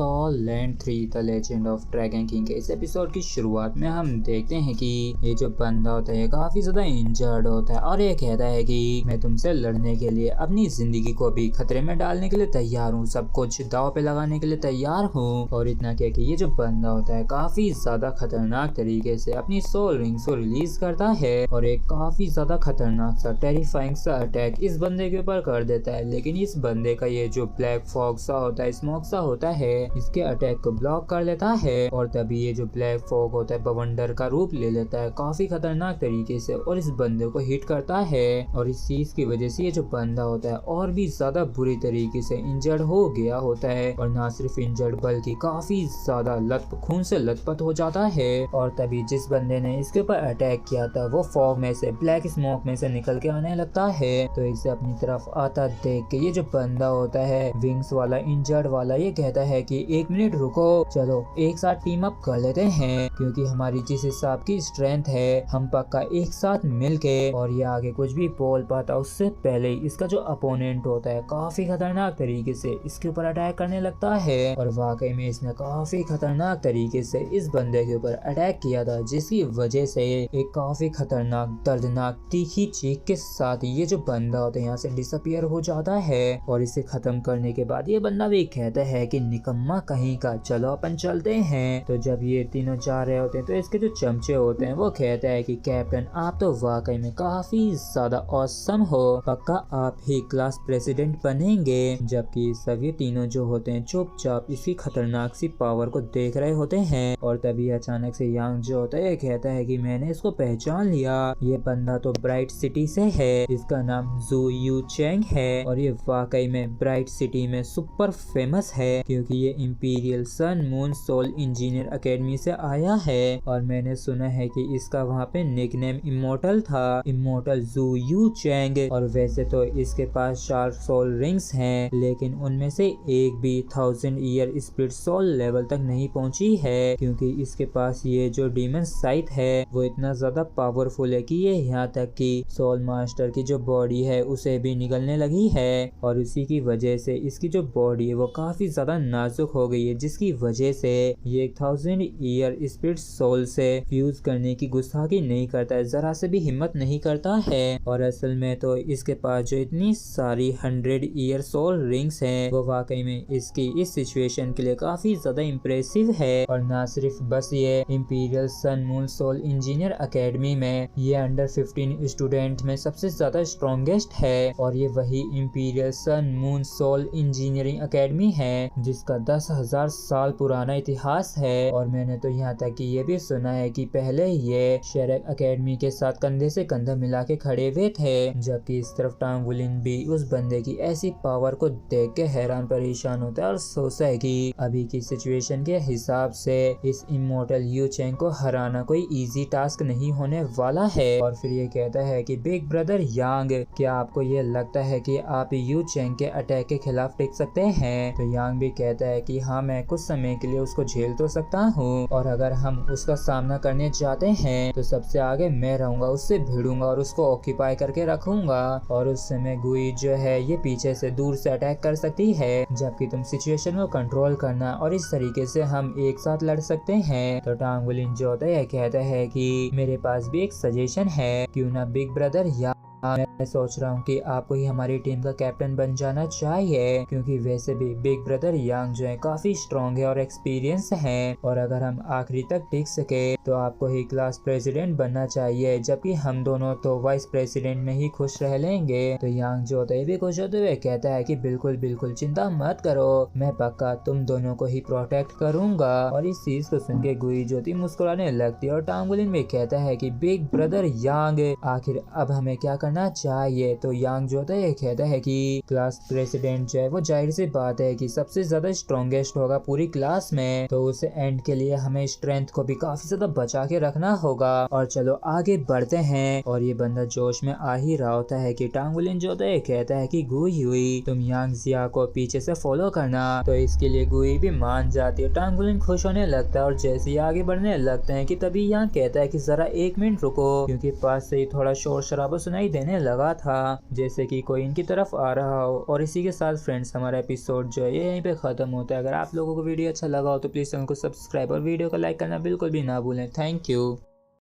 Sol Land 3 the Legend of Dragon King के इस episode की शुरुआत में हम देखते हैं कि ये जो बंदा होता है काफी ज्यादा इंजर्ड होता है और ये कहता है कि मैं तुमसे लड़ने के लिए अपनी जिंदगी को भी खतरे में डालने के लिए तैयार हूँ, सब कुछ दाव पे लगाने के लिए तैयार हूँ। और इतना क्या कि ये जो बंदा होता है काफी ज्यादा खतरनाक तरीके से अपनी सोल रिंग्स को रिलीज करता है और एक काफी ज्यादा खतरनाक सा टेरिफाइंग सा अटैक इस बंदे के ऊपर कर देता है। लेकिन इस बंदे का ये जो ब्लैक फॉग सा होता है, स्मोक सा होता है, इसके अटैक को ब्लॉक कर लेता है और तभी ये जो ब्लैक फॉग होता है बवंडर का रूप ले लेता है काफी खतरनाक तरीके से और इस बंदे को हिट करता है। और इस चीज की वजह से ये जो बंदा होता है और भी ज्यादा बुरी तरीके से इंजर्ड हो गया होता है और ना सिर्फ इंजर्ड बल्कि काफी ज्यादा खून से लथपथ हो जाता है। और तभी जिस बंदे ने इसके ऊपर अटैक किया था वो फॉग में से, ब्लैक स्मोक में से निकल के आने लगता है। तो इसे अपनी तरफ आता देख के ये जो बंदा होता है विंग्स वाला, इंजर्ड वाला, ये कहता है कि 1 मिनट रुको, चलो एक साथ टीम अप कर लेते हैं, क्योंकि हमारी जिस हिसाब की स्ट्रेंथ है हम पक्का एक साथ मिलके। और ये आगे कुछ भी बोल पाता उससे पहले ही इसका जो अपोनेंट होता है काफी खतरनाक तरीके से इसके ऊपर अटैक करने लगता है। और वाकई में इसने काफी खतरनाक तरीके से इस बंदे के ऊपर अटैक किया था, जिसकी वजह से एक काफी खतरनाक दर्दनाक तीखी चीख के साथ ये जो बंदा होता है यहाँ से डिसअपियर हो जाता है। और इसे खत्म करने के बाद ये बंदा भी कहता है कि निकम्मा कहीं का, चलो अपन चलते हैं। तो जब ये तीनों जा रहे होते हैं तो इसके जो चमचे होते हैं वो कहता है कि कैप्टन आप तो वाकई में काफी ज्यादा ऑसम हो, पक्का आप ही क्लास प्रेसिडेंट बनेंगे। जबकि सभी तीनों जो होते हैं चुपचाप इसी खतरनाक सी पावर को देख रहे होते हैं। और तभी अचानक से यांग जो होता है कहता है कि मैंने इसको पहचान लिया, ये बंदा तो ब्राइट सिटी से है, इसका नाम जू यू चेंग है और ये वाकई में ब्राइट सिटी में सुपर फेमस है क्योंकि ये Imperial Sun Moon Soul Engineer Academy से आया है। और मैंने सुना है कि इसका वहाँ पे निकनेम इमोर्टल था, इमोर्टल जू यू चेंग। और वैसे तो इसके पास 4 सोल रिंग्स हैं, लेकिन उनमें से एक भी 1000 ईयर स्पिरिट सोल लेवल तक नहीं पहुंची है, क्योंकि इसके पास ये जो डीमन साइट है वो इतना ज्यादा पावरफुल है कि ये यहाँ तक कि सोल मास्टर की जो बॉडी है उसे भी निगलने लगी है। और उसी की वजह से इसकी जो बॉडी है वो काफी ज्यादा नाजुक हो गई है, जिसकी वजह से ये 1000 ईयर स्पिरिट सोल से फ्यूज करने की गुस्ताखी नहीं करता है, जरा से भी हिम्मत नहीं करता है। और असल में तो इसके पास जो इतनी सारी 100 ईयर सोल रिंग्स हैं वो वाकई में इसकी इस सिचुएशन के लिए काफी ज्यादा इम्प्रेसिव है। और ना सिर्फ बस ये Imperial Sun Moon Soul Engineer Academy में ये अंडर 15 स्टूडेंट में सबसे ज्यादा स्ट्रॉन्गेस्ट है और ये वही Imperial Sun Moon Soul Engineering Academy है जिसका 10,000 साल पुराना इतिहास है। और मैंने तो यहाँ तक कि ये भी सुना है कि पहले ये शेरक एकेडमी के साथ कंधे से कंधा मिला के खड़े हुए थे। जबकि इस तरफ टांगुलिन भी उस बंदे की ऐसी पावर को देख के हैरान परेशान होता है और सोचता है कि अभी की सिचुएशन के हिसाब से इस इमोर्टल यू चेंग को हराना कोई इजी टास्क नहीं होने वाला है। और फिर ये कहता है कि बिग ब्रदर यांग, क्या आपको ये लगता है कि आप यू चेंग के अटैक के खिलाफ टिक सकते हैं? तो यांग भी कहता है कि हाँ, मैं कुछ समय के लिए उसको झेल तो सकता हूँ और अगर हम उसका सामना करने जाते हैं तो सबसे आगे मैं रहूंगा, उससे भिड़ूंगा और उसको ऑक्यूपाई करके रखूंगा। और उस समय गुई जो है ये पीछे से दूर से अटैक कर सकती है, जबकि तुम सिचुएशन को कंट्रोल करना और इस तरीके से हम एक साथ लड़ सकते हैं। तो टांगुलिन जो होता है कहता है कि मेरे पास भी एक सजेशन है, क्यों ना बिग ब्रदर या मैं सोच रहा हूँ कि आपको ही हमारी टीम का कैप्टन बन जाना चाहिए, क्योंकि वैसे भी बिग ब्रदर यांग जो है काफी स्ट्रॉन्ग है और एक्सपीरियंस है और अगर हम आखिरी तक टिक सके तो आपको ही क्लास प्रेसिडेंट बनना चाहिए, जबकि हम दोनों तो वाइस प्रेसिडेंट में ही खुश रह लेंगे। तो यांग जो होता है भी खुश होते हुए कहता है कि बिल्कुल बिल्कुल चिंता मत करो, मैं पक्का तुम दोनों को ही प्रोटेक्ट करूंगा। और इस चीज को सुन के गुई ज्योति मुस्कुराने लगती है और टांगुलिन भी कहता है कि बिग ब्रदर यांग, आखिर अब हमें क्या करना चाहिए? तो यांग जो होता है कहता है कि क्लास प्रेसिडेंट जो है वो जाहिर सी बात है कि सबसे ज्यादा स्ट्रॉन्गेस्ट होगा पूरी क्लास में, तो उस एंड के लिए हमें स्ट्रेंथ को भी काफी ज्यादा बचा के रखना होगा। और चलो आगे बढ़ते हैं। और ये बंदा जोश में आ ही रहा होता है कि टांगुलिन जो होता है कहता है कि गुई हुई तुम यांग जिया को पीछे से फॉलो करना। तो इसके लिए गुई भी मान जाती है, टांगुलिन खुश होने लगता है और जैसे ही आगे बढ़ने लगते हैं कि तभी यांग कहता है कि जरा 1 मिनट रुको, क्योंकि पास से ही थोड़ा शोर शराबा सुनाई कहने लगा था जैसे कि कोई इनकी तरफ आ रहा हो। और इसी के साथ फ्रेंड्स हमारा एपिसोड जो है ये यहीं पे खत्म होता है। अगर आप लोगों को वीडियो अच्छा लगा हो तो प्लीज़ चैनल को सब्सक्राइब और वीडियो को लाइक करना बिल्कुल भी ना भूलें। Thank you.